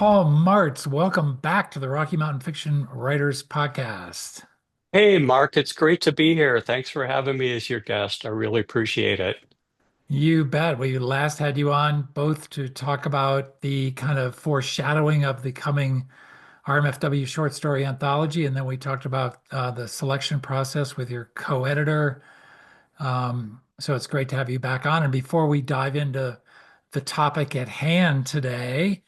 Paul Martz. Welcome back to the Rocky Mountain Fiction Writers Podcast. Hey, Mark, it's great to be here. Thanks for having me as your guest. I really appreciate it. You bet. We last had you on both to talk about the kind of foreshadowing of the coming RMFW short story anthology, and then we talked about the selection process with your co-editor. So it's great to have you back on. And before we dive into the topic at hand today,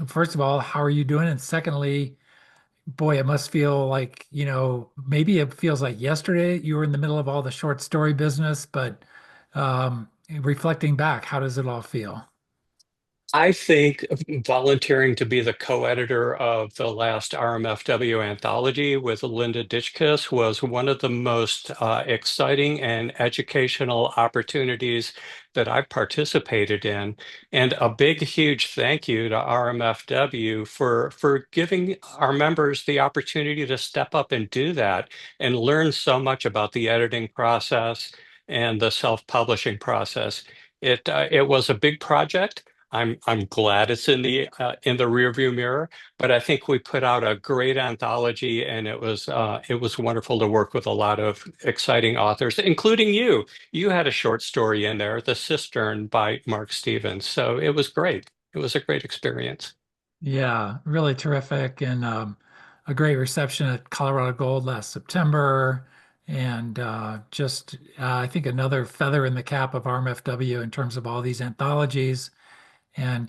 first of all, how are you doing? And secondly, boy, it must feel like, maybe it feels like yesterday you were in the middle of all the short story business, but reflecting back, how does it all feel? I think volunteering to be the co-editor of the last RMFW anthology with Linda Ditchkiss was one of the most exciting and educational opportunities that I've participated in. And a big, huge thank you to RMFW for giving our members the opportunity to step up and do that and learn so much about the editing process and the self-publishing process. It was a big project. I'm glad it's in the rearview mirror, but I think we put out a great anthology, and it was wonderful to work with a lot of exciting authors, including you. You had a short story in there, "The Cistern" by Mark Stevens. So it was great. It was a great experience. Yeah, really terrific. And a great reception at Colorado Gold last September. And I think another feather in the cap of RMFW in terms of all these anthologies and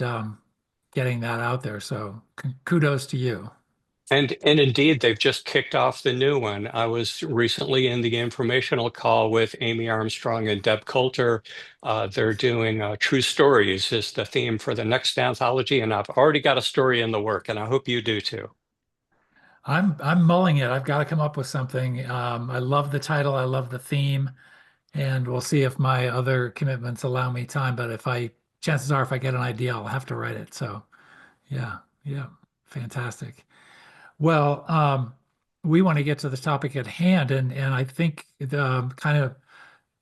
getting that out there. So kudos to you. And indeed, they've just kicked off the new one. I was recently in the informational call with Amy Armstrong and Deb Coulter. They're doing True Stories is the theme for the next anthology, and I've already got a story in the work, and I hope you do too. I'm mulling it. I've got to come up with something. I love the title. I love the theme, and we'll see if my other commitments allow me time. But chances are, if I get an idea, I'll have to write it. So yeah, yeah, fantastic. Well, we want to get to the topic at hand, and I think kind of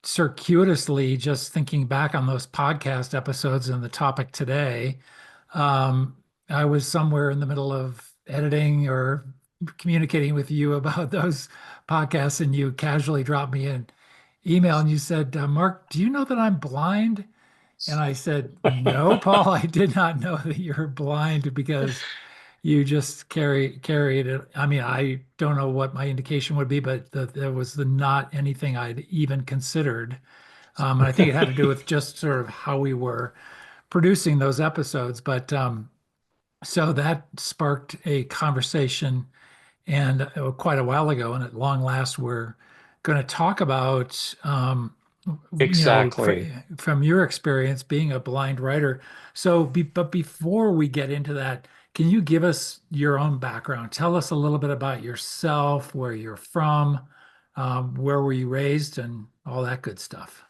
circuitously, just thinking back on those podcast episodes and the topic today, um, I was somewhere in the middle of editing or communicating with you about those podcasts, and you casually dropped me an email and you said, Mark, do you know that I'm blind? And I said, no, Paul, I did not know that you're blind because you just carried it. I mean, I don't know what my indication would be, but there was not anything I'd even considered. And I think it had to do with just sort of how we were producing those episodes. But so that sparked a conversation, and quite a while ago, and at long last, we're going to talk about, Exactly. from your experience being a blind writer. But before we get into that, can you give us your own background? Tell us a little bit about yourself, where you're from, where were you raised, and all that good stuff.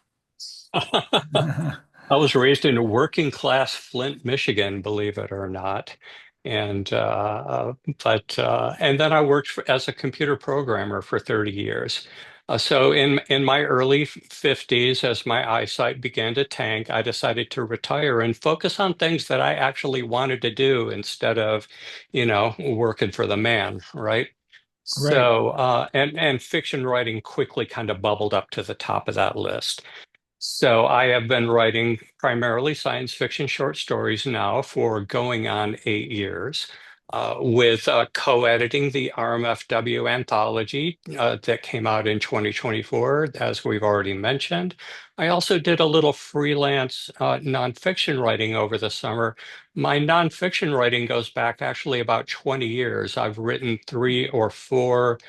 I was raised in a working class Flint, Michigan, believe it or not. And and then I worked as a computer programmer for 30 years. So in my early 50s, as my eyesight began to tank, I decided to retire and focus on things that I actually wanted to do instead of, working for the man, right? Right. So and fiction writing quickly kind of bubbled up to the top of that list. So I have been writing primarily science fiction short stories now for going on 8 years, with co-editing the RMFW anthology that came out in 2024, as we've already mentioned. I also did a little freelance nonfiction writing over the summer. My nonfiction writing goes back actually about 20 years. I've written three or four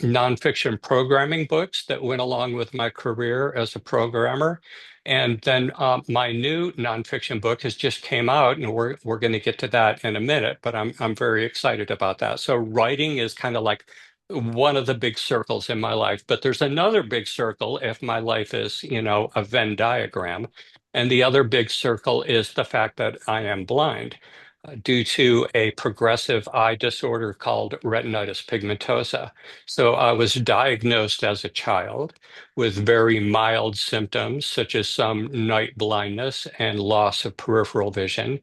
nonfiction programming books that went along with my career as a programmer. And then my new nonfiction book has just came out, and we're going to get to that in a minute. But I'm very excited about that. So writing is kind of like one of the big circles in my life. But there's another big circle if my life is, a Venn diagram. And the other big circle is the fact that I am blind due to a progressive eye disorder called retinitis pigmentosa. So I was diagnosed as a child with very mild symptoms, such as some night blindness and loss of peripheral vision.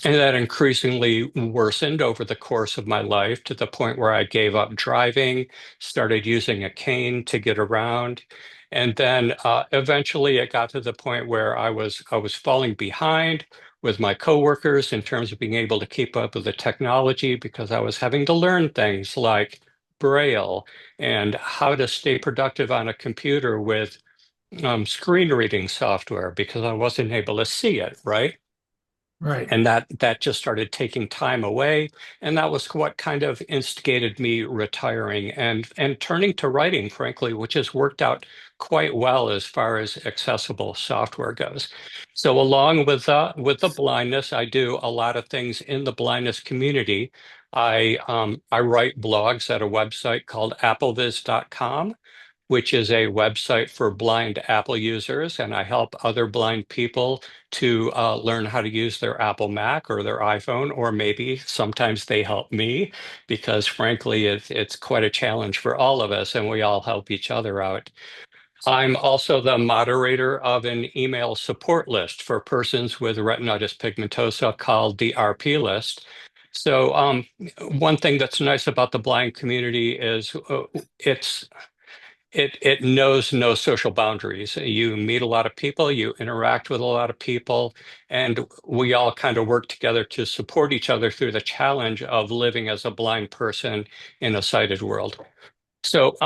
And that increasingly worsened over the course of my life to the point where I gave up driving, started using a cane to get around. And then eventually it got to the point where I was falling behind with my coworkers in terms of being able to keep up with the technology because I was having to learn things like Braille and how to stay productive on a computer with screen reading software because I wasn't able to see it, right? Right. And that just started taking time away, and that was what kind of instigated me retiring and turning to writing, frankly, which has worked out quite well as far as accessible software goes. So along with the blindness, I do a lot of things in the blindness community. I write blogs at a website called appleviz.com, which is a website for blind Apple users, and I help other blind people to learn how to use their Apple Mac or their iPhone, or maybe sometimes they help me because, frankly, it's quite a challenge for all of us, and we all help each other out. I'm also the moderator of an email support list for persons with retinitis pigmentosa called the RP list. So, one thing that's nice about the blind community is it's it knows no social boundaries. You meet a lot of people, you interact with a lot of people, and we all kind of work together to support each other through the challenge of living as a blind person in a sighted world. So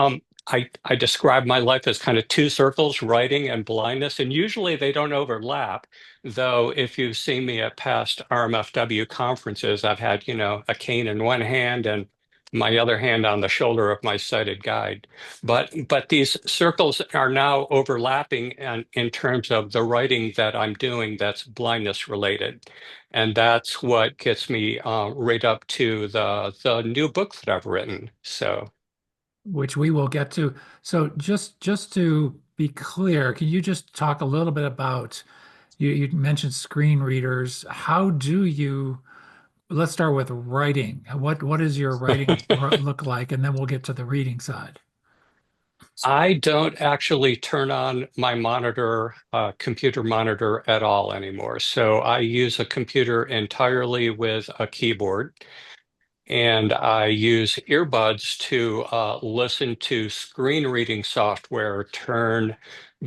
I describe my life as kind of two circles, writing and blindness, and usually they don't overlap. Though if you've seen me at past RMFW conferences, I've had, a cane in one hand and my other hand on the shoulder of my sighted guide. But these circles are now overlapping and in terms of the writing that I'm doing that's blindness related. And that's what gets me right up to the new book that I've written. So. Which we will get to. So just to be clear, can you just talk a little bit about you mentioned screen readers. How do you let's start with writing. What does your writing look like? And then we'll get to the reading side. I don't actually turn on my monitor, computer monitor at all anymore. So I use a computer entirely with a keyboard, and I use earbuds to listen to screen reading software turn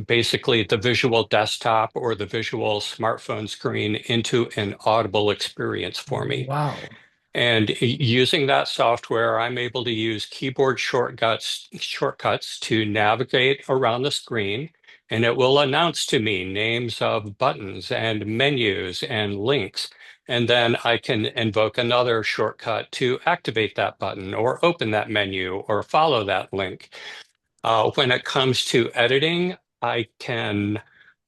basically the visual desktop or the visual smartphone screen into an audible experience for me. Wow. And using that software, I'm able to use keyboard shortcuts to navigate around the screen, and it will announce to me names of buttons and menus and links. And then I can invoke another shortcut to activate that button or open that menu or follow that link. When it comes to editing, I can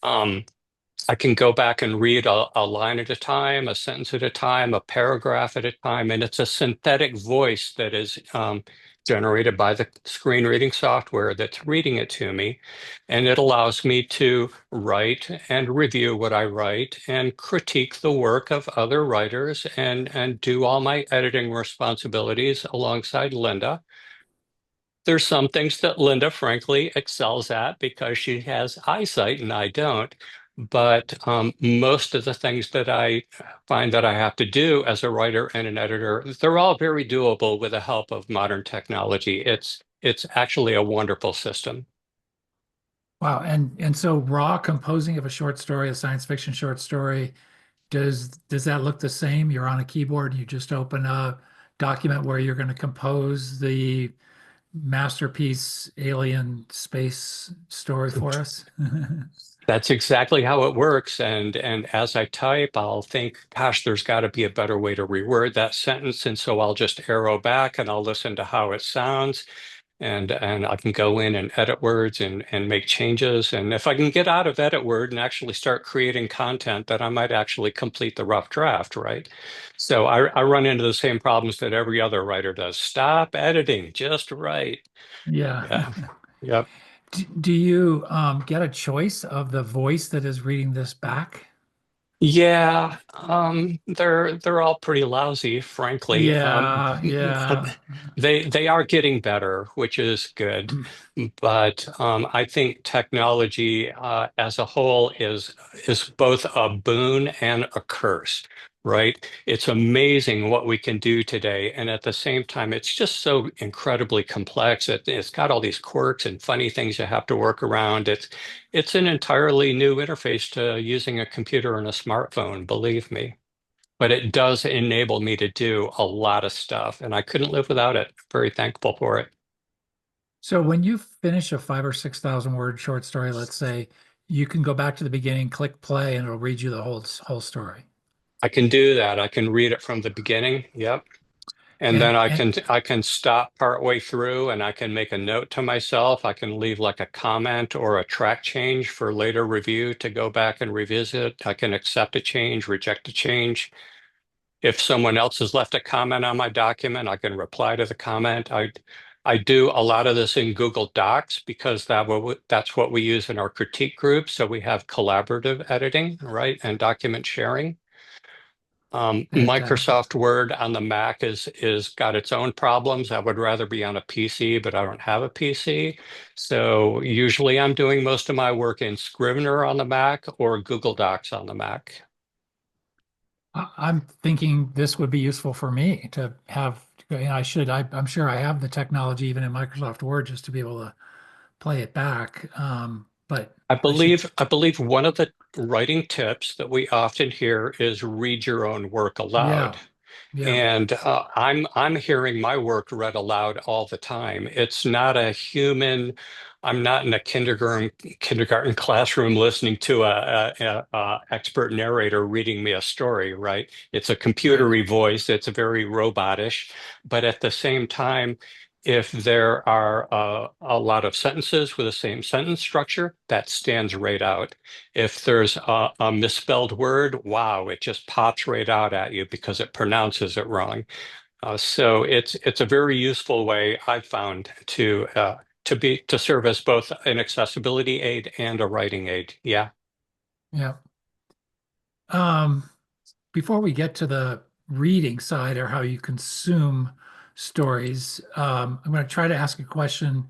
um, I can go back and read a line at a time, a sentence at a time, a paragraph at a time, and it's a synthetic voice that is generated by the screen reading software that's reading it to me. And it allows me to write and review what I write and critique the work of other writers and do all my editing responsibilities alongside Linda. There's some things that Linda, frankly, excels at because she has eyesight and I don't. But most of the things that I find that I have to do as a writer and an editor, they're all very doable with the help of modern technology. It's actually a wonderful system. Wow. And so raw composing of a short story, a science fiction short story, does that look the same? You're on a keyboard, you just open a document where you're going to compose the masterpiece alien space story for us. That's exactly how it works. And as I type, I'll think, gosh, there's got to be a better way to reword that sentence. And so I'll just arrow back and I'll listen to how it sounds. And I can go in and edit words and make changes. And if I can get out of edit word and actually start creating content, then I might actually complete the rough draft, right? So I run into the same problems that every other writer does. Stop editing, just write. Yeah. Yeah. Yep. Do you get a choice of the voice that is reading this back? Yeah, they're all pretty lousy, frankly. Yeah, yeah. They are getting better, which is good, but I think technology as a whole is both a boon and a curse. right? It's amazing what we can do today. And at the same time, it's just so incredibly complex. It's got all these quirks and funny things you have to work around. It's an entirely new interface to using a computer and a smartphone, believe me. But it does enable me to do a lot of stuff, and I couldn't live without it. Very thankful for it. So when you finish a 5 or 6 thousand word short story, let's say, you can go back to the beginning, click play, and it'll read you the whole story. I can do that. I can read it from the beginning. Yep. And then And I can stop partway through and I can make a note to myself. I can leave like a comment or a track change for later review to go back and revisit. I can accept a change, reject a change. If someone else has left a comment on my document, I can reply to the comment. I do a lot of this in Google Docs because that's what we use in our critique group. So we have collaborative editing, right, and document sharing. fantastic. Microsoft Word on the Mac is got its own problems. I would rather be on a PC, but I don't have a PC. So usually I'm doing most of my work in Scrivener on the Mac or Google Docs on the Mac. I'm thinking this would be useful for me to have, I'm sure I have the technology even in Microsoft Word just to be able to play it back. But I should, I believe one of the writing tips that we often hear is read your own work aloud. yeah, yeah, And I'm hearing my work read aloud all the time. It's not a human. I'm not in a kindergarten classroom listening to a expert narrator reading me a story, right? It's a right. computery voice. It's very robotish, but at the same time, if there are a lot of sentences with the same sentence structure, that stands right out. If there's a misspelled word, wow, it just pops right out at you because it pronounces it wrong. So it's a very useful way I've found to serve as both an accessibility aid and a writing aid. Yeah. Yeah. Um, Before we get to the reading side or how you consume stories, I'm going to try to ask a question,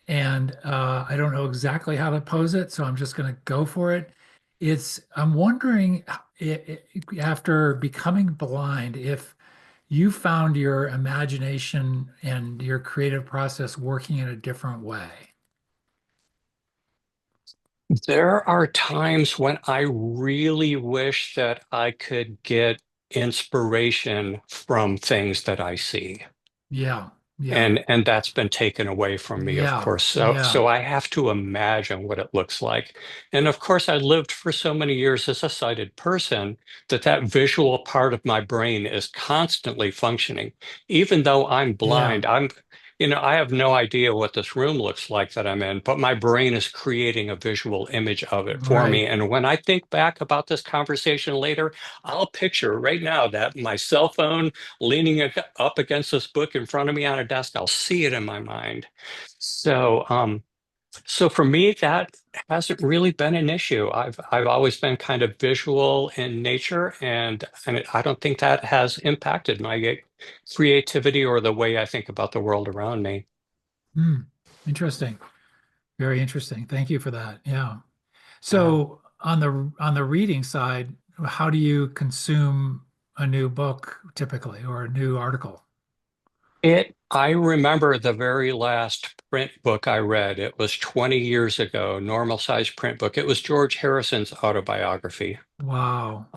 and I don't know exactly how to pose it, so I'm just going to go for it. I'm wondering, after becoming blind, if you found your imagination and your creative process working in a different way. There are times when I really wish that I could get inspiration from things that I see. Yeah, yeah, And that's been taken away from me, of yeah, course. yeah, So I have to imagine what it looks like. And of course, I lived for so many years as a sighted person that visual part of my brain is constantly functioning. Even though I'm yeah. blind, I have no idea what this room looks like that I'm in, but my brain is creating a visual image of it for me. Right. And when I think back about this conversation later, I'll picture right now that my cell phone leaning up against this book in front of me on a desk. I'll see it in my mind. So, so for me, that hasn't really been an issue. I've always been kind of visual in nature, and I don't think that has impacted my creativity or the way I think about the world around me. Hmm. Interesting. Very interesting. Thank you for that. Yeah. Yeah. So on the reading side, how do you consume a new book typically or a new article? I remember the very last print book I read. It was 20 years ago, normal size print book. It was George Harrison's autobiography. Wow.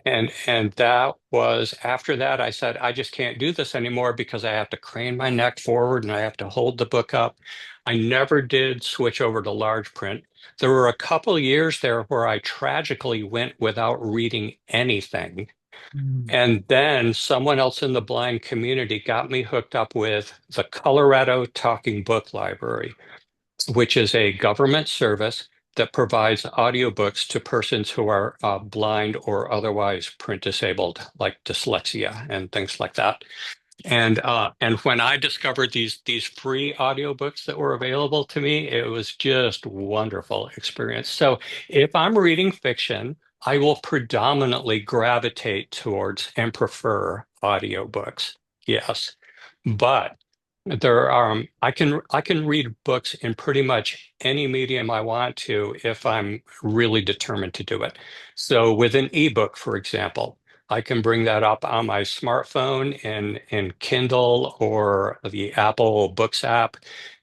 And that was after that, I said, I just can't do this anymore because I have to crane my neck forward and I have to hold the book up. I never did switch over to large print. There were a couple years there where I tragically went without reading anything. Hmm. And then someone else in the blind community got me hooked up with the Colorado Talking Book Library, which is a government service that provides audiobooks to persons who are blind or otherwise print disabled, like dyslexia and things like that. And when I discovered these free audiobooks that were available to me, it was just wonderful experience. So if I'm reading fiction, I will predominantly gravitate towards and prefer audiobooks. Yes. But I can read books in pretty much any medium I want to if I'm really determined to do it. So with an ebook, for example. I can bring that up on my smartphone in Kindle or the Apple Books app,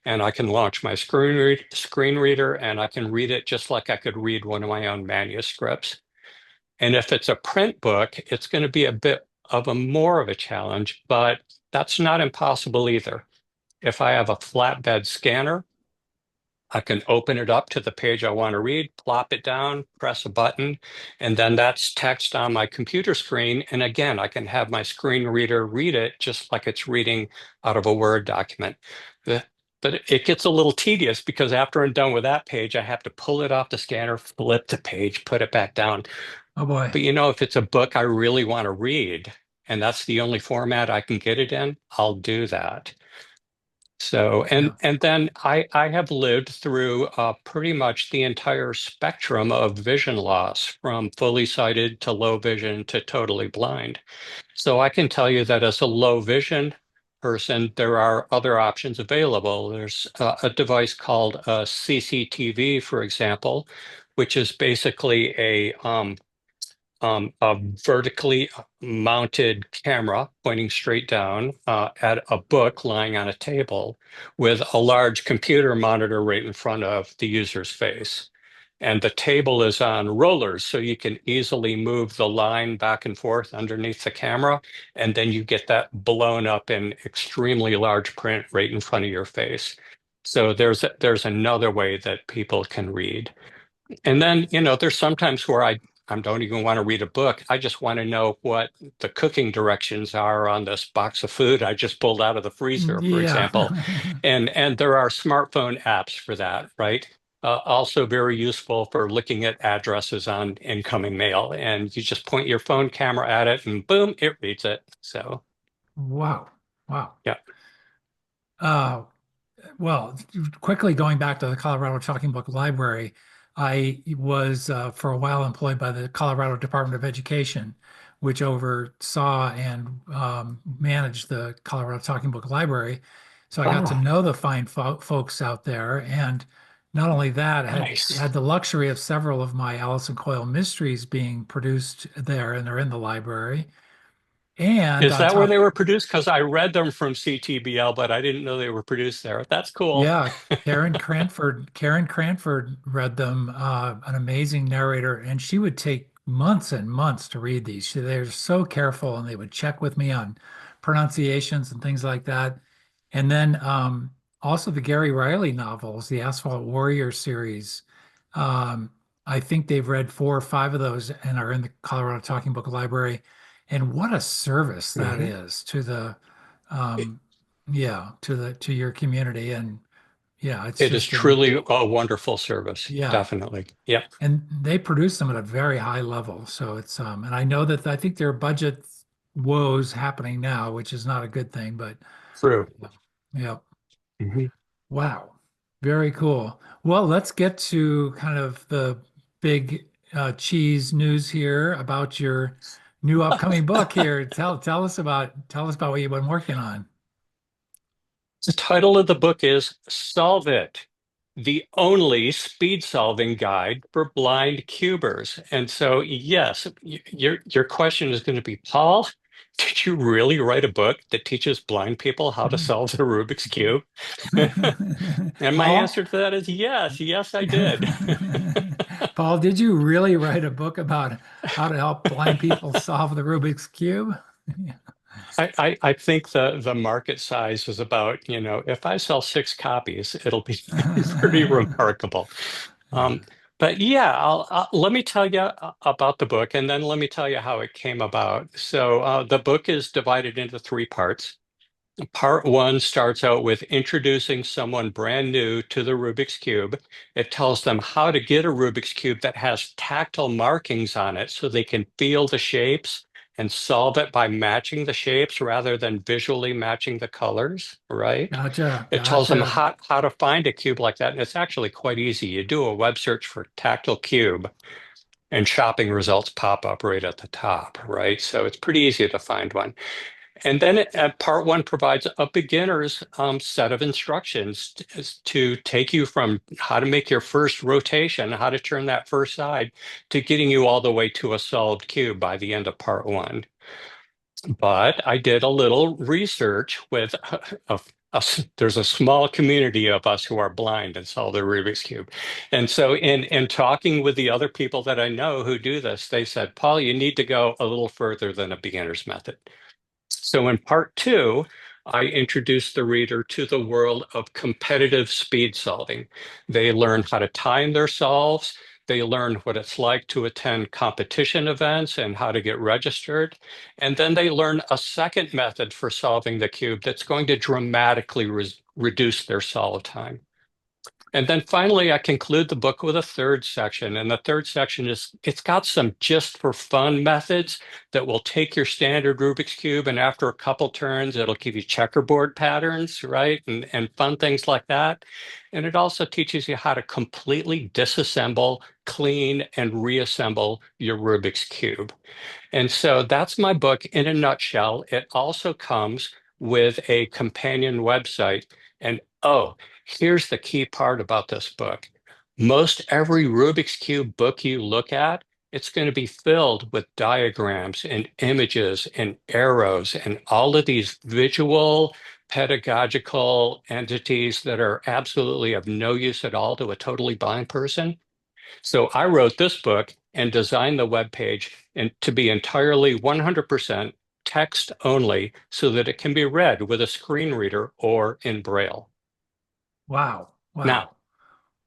and I can launch my screen reader and I can read it just like I could read one of my own manuscripts. And if it's a print book, it's going to be a bit of a more of a challenge, but that's not impossible either. If I have a flatbed scanner, I can open it up to the page I want to read, plop it down, press a button, and then that's text on my computer screen. And again, I can have my screen reader read it just like it's reading out of a Word document. The- But it gets a little tedious because after I'm done with that page, I have to pull it off the scanner, flip the page, put it back down. Oh boy. But if it's a book I really want to read, and that's the only format I can get it in, I'll do that. So, Yeah. and then I have lived through pretty much the entire spectrum of vision loss, from fully sighted to low vision to totally blind. So I can tell you that as a low vision person, there are other options available. There's a device called CCTV, for example, which is basically a vertically mounted camera pointing straight down at a book lying on a table with a large computer monitor right in front of the user's face. And the table is on rollers, so you can easily move the line back and forth underneath the camera, and then you get that blown up in extremely large print right in front of your face. So there's another way that people can read. And then, there's sometimes where I don't even want to read a book. I just want to know what the cooking directions are on this box of food I just pulled out of the freezer, for Yeah. example. And there are smartphone apps for that, right? Also very useful for looking at addresses on incoming mail. And you just point your phone camera at it and boom, it reads it. So, Wow. Wow. yeah. Uh, Well, quickly going back to the Colorado Talking Book Library, I was for a while employed by the Colorado Department of Education, which oversaw and managed the Colorado Talking Book Library. So I got to Oh, know the fine folks out there, and not only that, had nice. the luxury of several of my Allison Coyle mysteries being produced there, and they're in the library. And Is on that where they top, were produced? Because I read them from CTBL, but I didn't know they were produced there. That's cool. yeah, Karen Cranford read them, an amazing narrator, and she would take months and months to read these. They're so careful, and they would check with me on pronunciations and things like that. And then also the Gary Riley novels, the Asphalt Warrior series. Um, I think they've read 4 or 5 of those and are in the Colorado Talking Book Library. And what a service that Mhm. is to the um, yeah, to your community. And yeah, it's It is just an truly a wonderful service. yeah. Definitely. Yep. And they produce them at a very high level. So it's and I know that I think there are budget woes happening now, which is not a good thing, but True. yeah. Yeah. Mhm. Wow. Very cool. Well, let's get to kind of the big cheese news here about your new upcoming book here. Tell us about what you've been working on. The title of the book is Solve It, the only speed solving guide for blind cubers. And so, yes, your question is going to be, Paul, did you really write a book that teaches blind people how to solve the Rubik's Cube? And my Paul? answer to that is yes, yes, I did. Paul, did you really write a book about how to help blind people solve the Rubik's Cube? I think the market size is about, if I sell 6 copies, it'll be pretty remarkable. Um, Yeah. but yeah, let me tell you about the book, and then let me tell you how it came about. So the book is divided into 3 parts. Part one starts out with introducing someone brand new to the Rubik's Cube. It tells them how to get a Rubik's Cube that has tactile markings on it so they can feel the shapes and solve it by matching the shapes rather than visually matching the colors, right? Gotcha. It tells them Gotcha. how to find a cube like that. And it's actually quite easy. You do a web search for tactile cube and shopping results pop up right at the top, right? So it's pretty easy to find one. And then part one provides a beginner's set of instructions to take you from how to make your first rotation, how to turn that first side, to getting you all the way to a solved cube by the end of part one. But I did a little research with there's a small community of us who are blind and solve the Rubik's Cube. And so in talking with the other people that I know who do this, they said, Paul, you need to go a little further than a beginner's method. So in part two, I introduced the reader to the world of competitive speed solving. They learn how to time their solves. They learn what it's like to attend competition events and how to get registered. And then they learn a second method for solving the cube that's going to dramatically reduce their solve time. And then finally, I conclude the book with a third section. And the third section is, it's got some just for fun methods that will take your standard Rubik's Cube, and after a couple turns, it'll give you checkerboard patterns, right? And fun things like that. And it also teaches you how to completely disassemble, clean, and reassemble your Rubik's Cube. And so that's my book in a nutshell. It also comes with a companion website. And oh, here's the key part about this book. Most every Rubik's Cube book you look at, it's going to be filled with diagrams and images and arrows and all of these visual pedagogical entities that are absolutely of no use at all to a totally blind person. So I wrote this book and designed the web page and to be entirely 100% text only so that it can be read with a screen reader or in Braille. Wow. Now, Wow.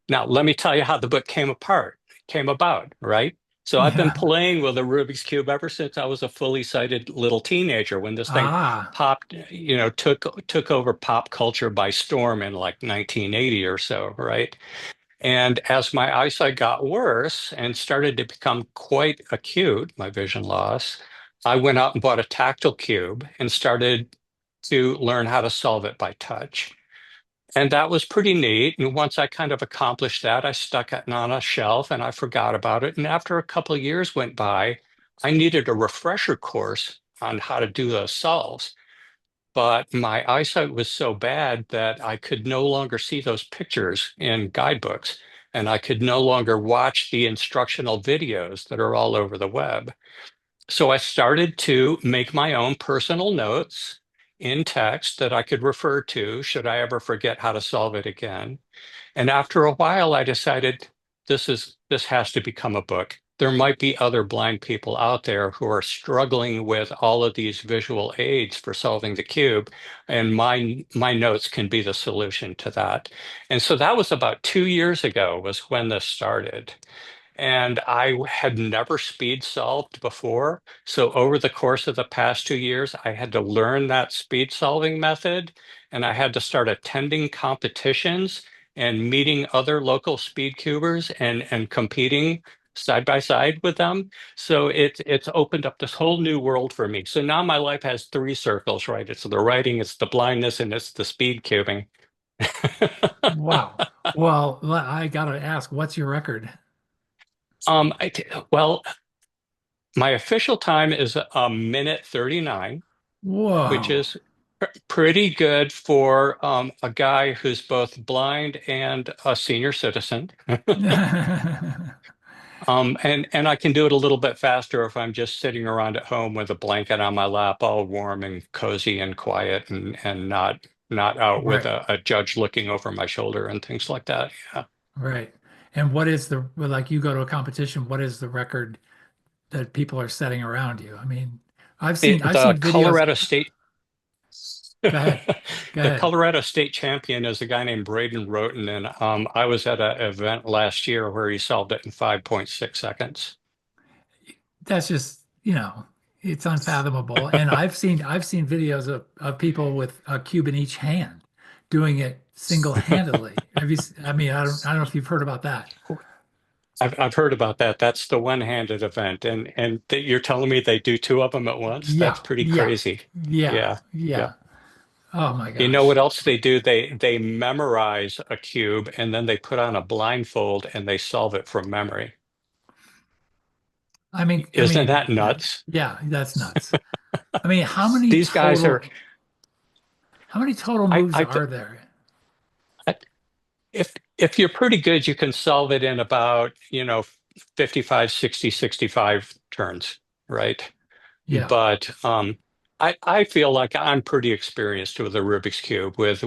now let me tell you how the book came about, right? So I've been Yeah. playing with a Rubik's Cube ever since I was a fully sighted little teenager when this thing Ah, popped, took over pop culture by storm in like 1980 or so, right? And as my eyesight got worse and started to become quite acute, my vision loss, I went out and bought a tactile cube and started to learn how to solve it by touch. And that was pretty neat. And once I kind of accomplished that, I stuck it on a shelf and I forgot about it. And after a couple of years went by, I needed a refresher course on how to do those solves. But my eyesight was so bad that I could no longer see those pictures in guidebooks, and I could no longer watch the instructional videos that are all over the web. So I started to make my own personal notes in text that I could refer to should I ever forget how to solve it again. And after a while, I decided this has to become a book. There might be other blind people out there who are struggling with all of these visual aids for solving the cube, and my notes can be the solution to that. And so that was about 2 years ago was when this started. And I had never speed solved before. So over the course of the past 2 years, I had to learn that speed solving method, and I had to start attending competitions and meeting other local speed cubers and competing side by side with them. So it's opened up this whole new world for me. So now my life has three circles, right? It's the writing, it's the blindness, and it's the speed cubing. wow. Well, I gotta ask, what's your record? Well, my official time is a minute 39, which Whoa. is pretty good for a guy who's both blind and a senior citizen. And I can do it a little bit faster if I'm just sitting around at home with a blanket on my lap, all warm and cozy and quiet, and not out with Right, a judge looking over my shoulder and things like that. Yeah. right. And what is like you go to a competition, what is the record that people are setting around you? I mean, I've The seen videos. Colorado State Go ahead. Go The ahead. Colorado State champion is a guy named Braden Roten, and I was at an event last year where he solved it in 5.6 seconds. That's just, it's unfathomable. And I've seen videos of people with a cube in each hand doing it single-handedly. I mean, I don't know if you've heard about that. I've heard about that. That's the one-handed event, and you're telling me they do two of them at once? That's Yeah, pretty yeah, crazy. yeah, Yeah, yeah. yeah. Oh my You know gosh. what else they do? They memorize a cube and then they put on a blindfold and they solve it from memory. I Isn't mean, that nuts? yeah, that's nuts. I mean, These guys are, how many total I, moves I, are there? I if you're pretty good, you can solve it in about, 55, 60, 65 turns, right? Yeah. But I feel like I'm pretty experienced with the Rubik's Cube with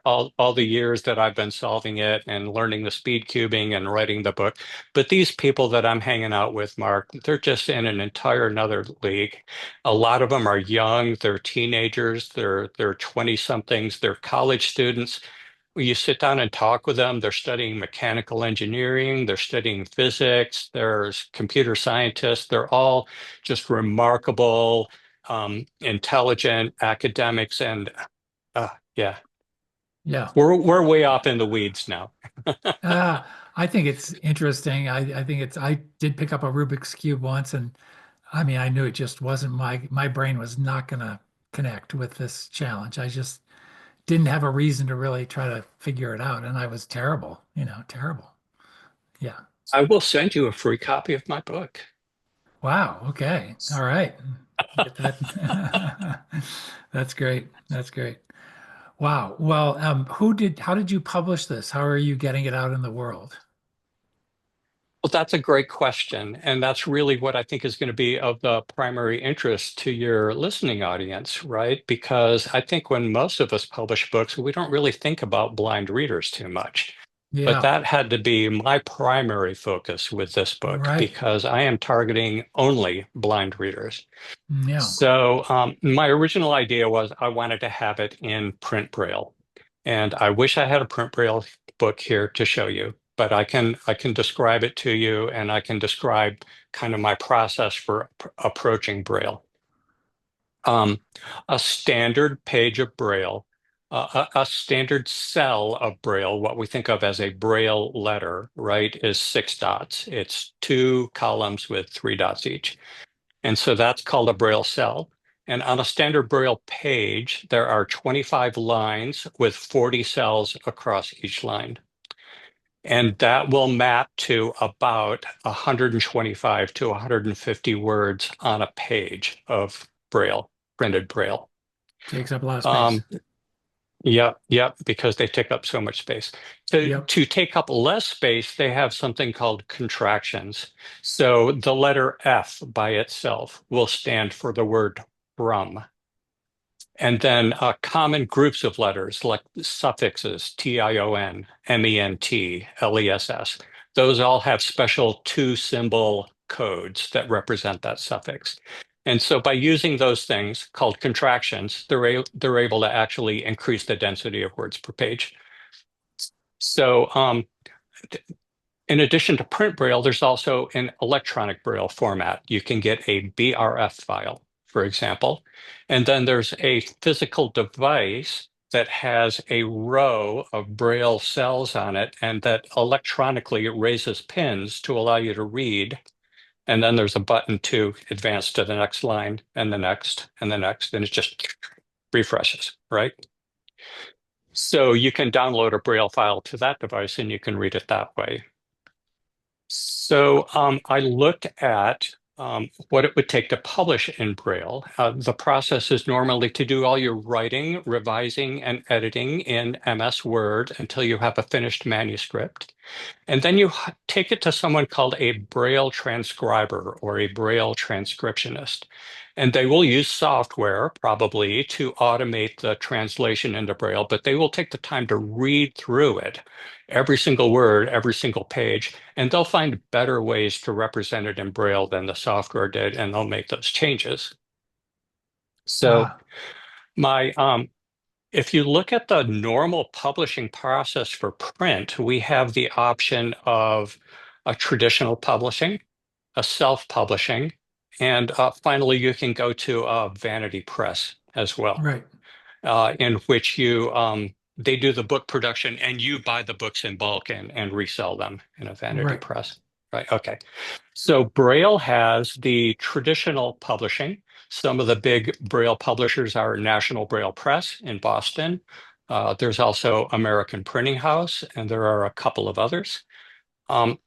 all the years that I've been solving it and learning the speed cubing and writing the book. But these people that I'm hanging out with, Mark, they're just in an entire another league. A lot of them are young, they're teenagers, they're 20 somethings, they're college students. When you sit down and talk with them, they're studying mechanical engineering, they're studying physics, there's computer scientists, they're all just remarkable, intelligent academics, and yeah, Yeah. we're way off in the weeds now. Uh, I think it's interesting. I think I did pick up a Rubik's Cube once, and I mean, I knew it just wasn't my brain was not gonna connect with this challenge. I just didn't have a reason to really try to figure it out, and I was terrible, terrible. Yeah. I will send you a free copy of my book. Wow. Okay. All right. Get that. That's great. That's great. Wow. Well, how did you publish this? How are you getting it out in the world? Well, that's a great question. And that's really what I think is going to be of the primary interest to your listening audience, right? Because I think when most of us publish books, we don't really think about blind readers too much. But Yeah. that had to be my primary focus with this book Right. because I am targeting only blind readers. Yeah. So my original idea was I wanted to have it in print braille, and I wish I had a print braille book here to show you, but I can describe it to you, and I can describe kind of my process for approaching braille. Um, a standard page of braille, a standard cell of braille, what we think of as a braille letter, right, is 6 dots. It's 2 columns with 3 dots each. And so that's called a Braille cell. And on a standard Braille page, there are 25 lines with 40 cells across each line. And that will map to about 125 to 150 words on a page of Braille, printed Braille. Takes up a lot of space. Um, yeah, because they take up so much space. To Yep. to take up less space, they have something called contractions. So the letter F by itself will stand for the word from. And then common groups of letters like suffixes, TION, MENT, LESS. Those all have special two-symbol codes that represent that suffix. And so by using those things called contractions, they're able to actually increase the density of words per page. So in addition to print braille, there's also an electronic braille format. You can get a BRF file, for example, and then there's a physical device that has a row of braille cells on it and that electronically raises pins to allow you to read. And then there's a button to advance to the next line and the next and the next, and it just refreshes, right? So you can download a braille file to that device and you can read it that way. So I looked at what it would take to publish in Braille. The process is normally to do all your writing, revising, and editing in MS Word until you have a finished manuscript. And then you take it to someone called a Braille transcriber or a Braille transcriptionist. And they will use software probably to automate the translation into Braille, but they will take the time to read through it, every single word, every single page, and they'll find better ways to represent it in Braille than the software did, and they'll make those changes. So Ah, my if you look at the normal publishing process for print, we have the option of a traditional publishing, a self-publishing, and finally you can go to a vanity press as well, right. in which they do the book production and you buy the books in bulk and resell them in a vanity Right. press. Right. Okay. So Braille has the traditional publishing. Some of the big Braille publishers are National Braille Press in Boston. There's also American Printing House, and there are a couple of others. Um,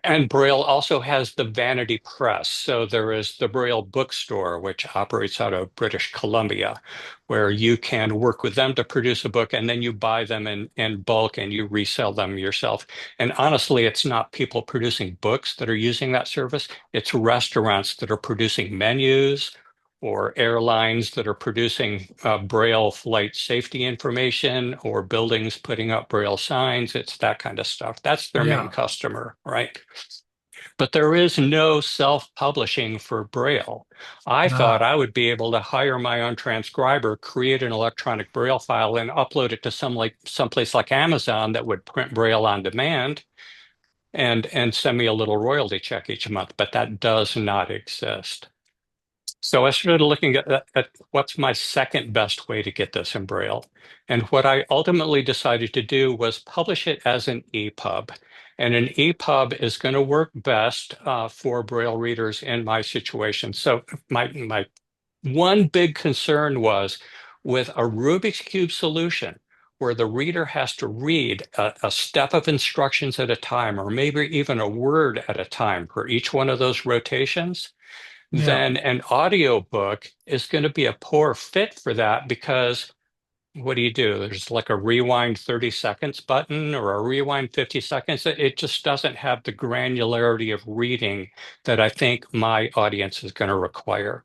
And Braille also has the Vanity Press. So there is the Braille bookstore, which operates out of British Columbia, where you can work with them to produce a book and then you buy them in bulk and you resell them yourself. And honestly, it's not people producing books that are using that service, it's restaurants that are producing menus or airlines that are producing Braille flight safety information or buildings putting up Braille signs. It's that kind of stuff. That's their main Yeah. customer, right? But there is no self-publishing for Braille. I thought Ah, I would be able to hire my own transcriber, create an electronic Braille file, and upload it to someplace like Amazon that would print Braille on demand and send me a little royalty check each month. But that does not exist. So I started looking at what's my second best way to get this in Braille. And what I ultimately decided to do was publish it as an EPUB. And an EPUB is going to work best for Braille readers in my situation. So my one big concern was with a Rubik's Cube solution, where the reader has to read a step of instructions at a time, or maybe even a word at a time for each one of those rotations, yeah. then an audiobook is going to be a poor fit for that because what do? There's like a rewind 30 seconds button or a rewind 50 seconds. It just doesn't have the granularity of reading that I think my audience is going to require.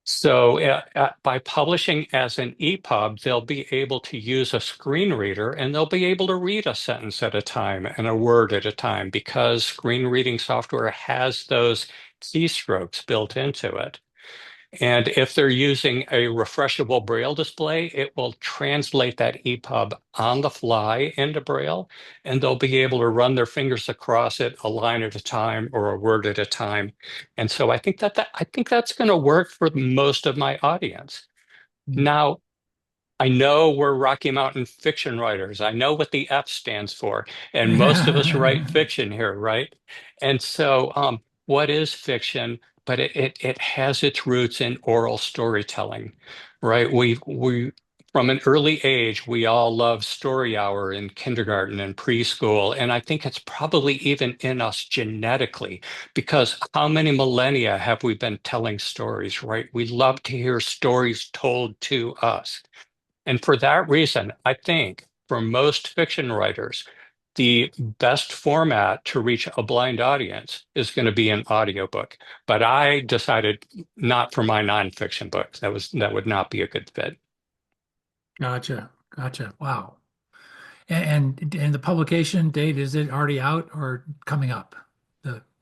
So by publishing as an EPUB, they'll be able to use a screen reader and they'll be able to read a sentence at a time and a word at a time because screen reading software has those keystrokes built into it. And if they're using a refreshable Braille display, it will translate that EPUB on the fly into Braille, and they'll be able to run their fingers across it a line at a time or a word at a time. And so I think that's going to work for most of my audience. Now, I know we're Rocky Mountain fiction writers. I know what the F stands for, and most of us write fiction here, right? And so, what is fiction? But it has its roots in oral storytelling, right? We from an early age we all love story hour in kindergarten and preschool, and I think it's probably even in us genetically because how many millennia have we been telling stories, right? We love to hear stories told to us. And for that reason, I think for most fiction writers, the best format to reach a blind audience is going to be an audiobook. But I decided not for my nonfiction books. That would not be a good fit. Gotcha. Gotcha. Wow. And the publication date, is it already out or coming up?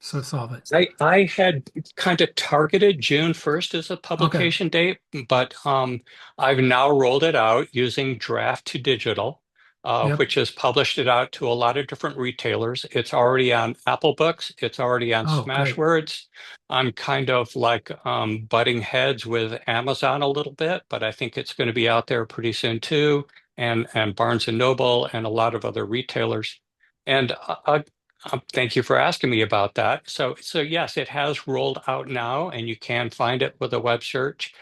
So solve it. I had kind of targeted June 1st as a Okay. publication date, but I've now rolled it out using Draft to Digital, Yep. which has published it out to a lot of different retailers. It's already on Apple Books. It's already on Oh, great. Smashwords. I'm kind of like butting heads with Amazon a little bit, but I think it's going to be out there pretty soon too, and Barnes and Noble and a lot of other retailers. And thank you for asking me about that. So yes, it has rolled out now, and you can find it with a web search.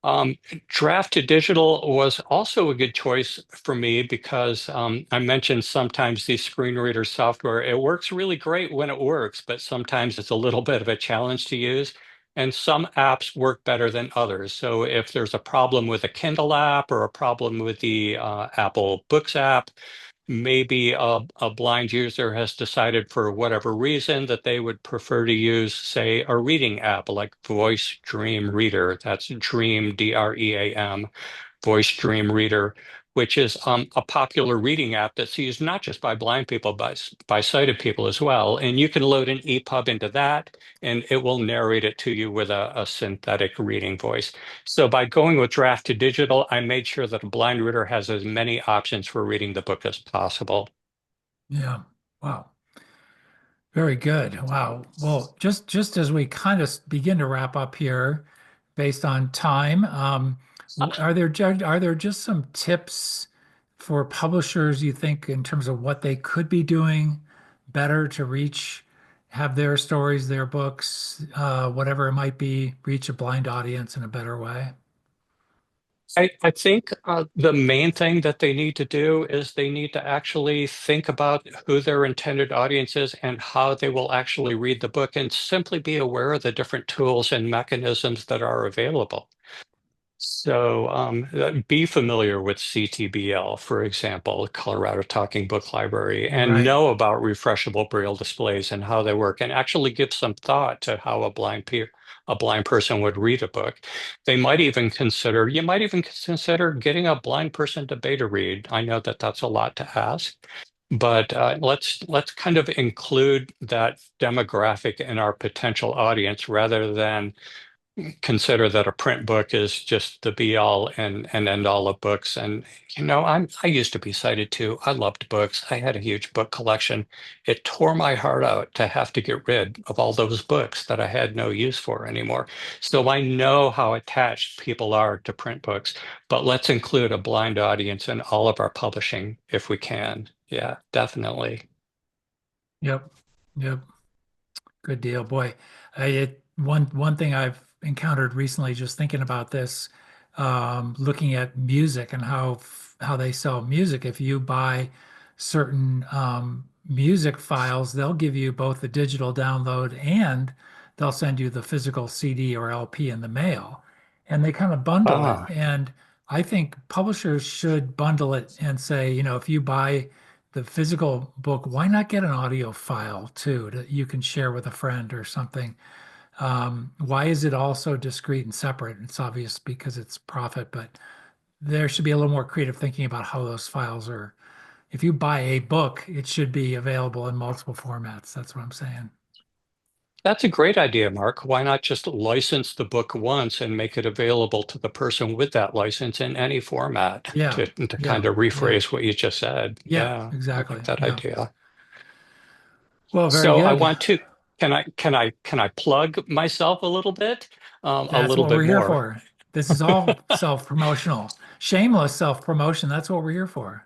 Um, Draft to digital was also a good choice for me because I mentioned sometimes these screen reader software, it works really great when it works, but sometimes it's a little bit of a challenge to use. And some apps work better than others. So if there's a problem with a Kindle app or a problem with the Apple Books app, maybe a blind user has decided for whatever reason that they would prefer to use, say, a reading app like Voice Dream Reader. That's Dream, DREAM, Voice Dream Reader, which is a popular reading app that's used not just by blind people, but by sighted people as well. And you can load an EPUB into that, and it will narrate it to you with a synthetic reading voice. So by going with draft to digital, I made sure that a blind reader has as many options for reading the book as possible. Yeah. Wow. Very good. Wow. Well, just as we kind of begin to wrap up here, based on time, are there just some tips for publishers you think in terms of what they could be doing better to reach, have their stories, their books, whatever it might be, reach a blind audience in a better way? I think the main thing that they need to do is they need to actually think about who their intended audience is and how they will actually read the book and simply be aware of the different tools and mechanisms that are available. So be familiar with CTBL, for example, Colorado Talking Book Library, and Right. know about refreshable Braille displays and how they work, and actually give some thought to how a blind person would read a book. You might even consider getting a blind person to beta read. I know that that's a lot to ask, but let's kind of include that demographic in our potential audience rather than consider that a print book is just the be all and end all of books. And I used to be sighted too. I loved books. I had a huge book collection. It tore my heart out to have to get rid of all those books that I had no use for anymore. So I know how attached people are to print books, but let's include a blind audience in all of our publishing if we can. Yeah, definitely. Yep. Yep. Good deal, boy. One thing I've encountered recently, just thinking about this, looking at music and how they sell music. If you buy certain music files, they'll give you both the digital download and they'll send you the physical CD or LP in the mail, and they kind of bundle it. Ah. And I think publishers should bundle it and say, if you buy the physical book, why not get an audio file too that you can share with a friend or something? Why is it all so discrete and separate? It's obvious because it's profit, but there should be a little more creative thinking about how those files are. If you buy a book, it should be available in multiple formats. That's what I'm saying. That's a great idea, Mark. Why not just license the book once and make it available to the person with that license in any format Yeah, to kind yeah, of yeah, rephrase what you just said? yeah, Yeah, I like exactly. that Yeah. idea. Well, very So I good. want to, can I plug myself a That's little what we're bit here more? for. This is all self-promotional, shameless self-promotion. That's what we're here for.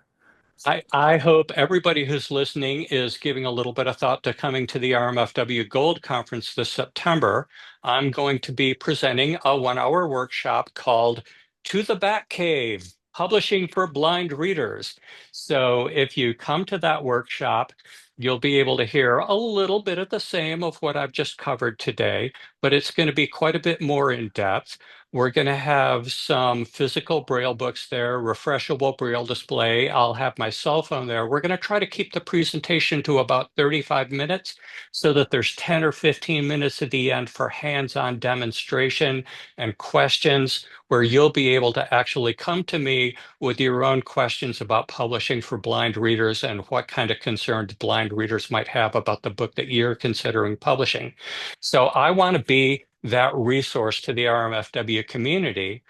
I hope everybody who's listening is giving a little bit of thought to coming to the RMFW Gold Conference this September. I'm going to be presenting a 1 hour workshop called To the Bat Cave, Publishing for Blind Readers. So if you come to that workshop, you'll be able to hear a little bit of the same of what I've just covered today, but it's going to be quite a bit more in depth. We're going to have some physical Braille books there, refreshable Braille display. I'll have my cell phone there. We're going to try to keep the presentation to about 35 minutes so that there's 10 or 15 minutes at the end for hands-on demonstration and questions where you'll be able to actually come to me with your own questions about publishing for blind readers and what kind of concerns blind readers might have about the book that you're considering publishing. So I want to be that resource to the RMFW community.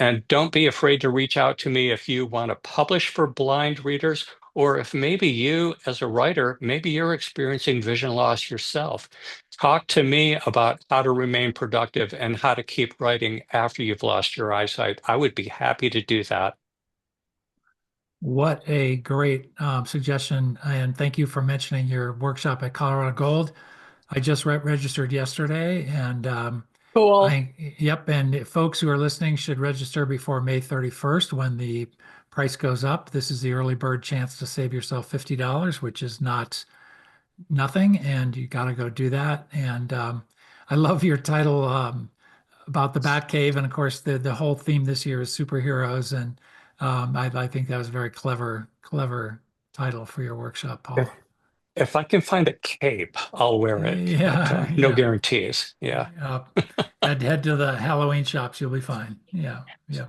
And don't be afraid to reach out to me if you want to publish for blind readers, or if maybe you, as a writer, maybe you're experiencing vision loss yourself. Talk to me about how to remain productive and how to keep writing after you've lost your eyesight. I would be happy to do that. What a great suggestion. And thank you for mentioning your workshop at Colorado Gold. I just registered yesterday and Cool. yep. And folks who are listening should register before May 31st when the price goes up. This is the early bird chance to save yourself $50, which is not nothing. And you got to go do that. And I love your title. About the Batcave, and of course the whole theme this year is superheroes, and I think that was a very clever title for your workshop, If, Paul. if I can find a cape, I'll wear it, but Yeah, no yeah. guarantees. Yeah. Head to the Halloween shops, you'll be fine. Yeah, yeah.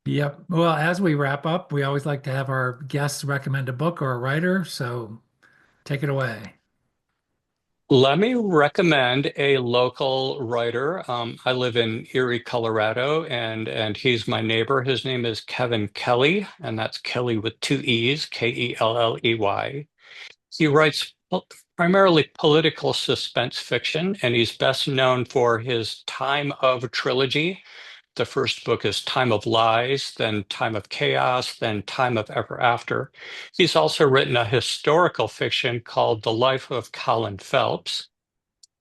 Yep. Well, as we wrap up, we always like to have our guests recommend a book or a writer, so take it away. Let me recommend a local writer. I live in Erie, Colorado, and he's my neighbor. His name is Kevin Kelly, and that's Kelly with two E's, Kelley. He writes primarily political suspense fiction, and he's best known for his Time of trilogy. The first book is Time of Lies, then Time of Chaos, then Time of Ever After. He's also written a historical fiction called The Life of Colin Phelps.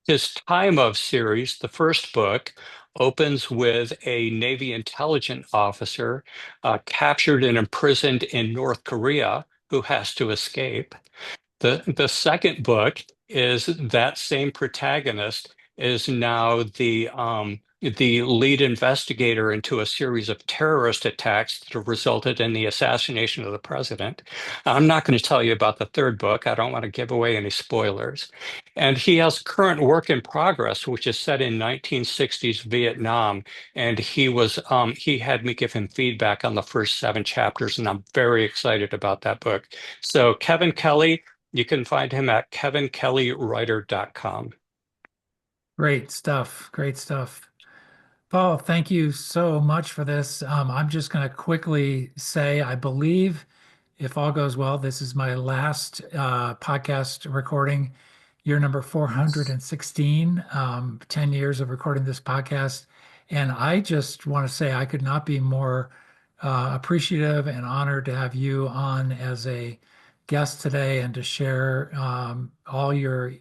His Time of series, the first book, opens with a Navy intelligence officer captured and imprisoned in North Korea who has to escape. The second book is that same protagonist is now the lead investigator into a series of terrorist attacks that have resulted in the assassination of the president. I'm not going to tell you about the third book. I don't want to give away any spoilers. And he has current work in progress, which is set in 1960s Vietnam. And he had me give him feedback on the first 7 chapters, and I'm very excited about that book. So Kevin Kelly, you can find him at kevinkellyWriter.com. Great stuff. Great stuff. Paul, thank you so much for this. I'm just going to quickly say, I believe if all goes well, this is my last podcast recording, year number 416, 10 years of recording this podcast. And I just want to say I could not be more appreciative and honored to have you on as a guest today and to share all your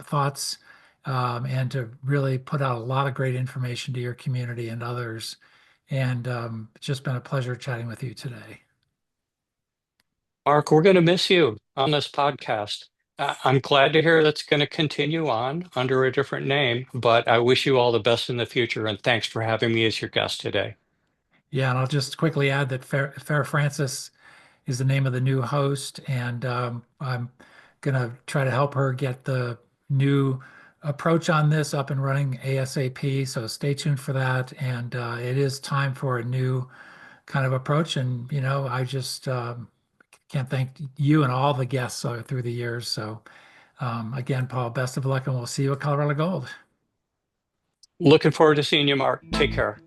thoughts and to really put out a lot of great information to your community and others. And it's just been a pleasure chatting with you today. Mark, we're going to miss you on this podcast. I'm glad to hear that's going to continue on under a different name, but I wish you all the best in the future, and thanks for having me as your guest today. Yeah, and I'll just quickly add that Fair Francis is the name of the new host, and I'm gonna try to help her get the new approach on this up and running ASAP. So stay tuned for that. And it is time for a new kind of approach. And I just can't thank you and all the guests through the years. So again, Paul, best of luck, and we'll see you at Colorado Gold. Looking forward to seeing you, Mark. Take care.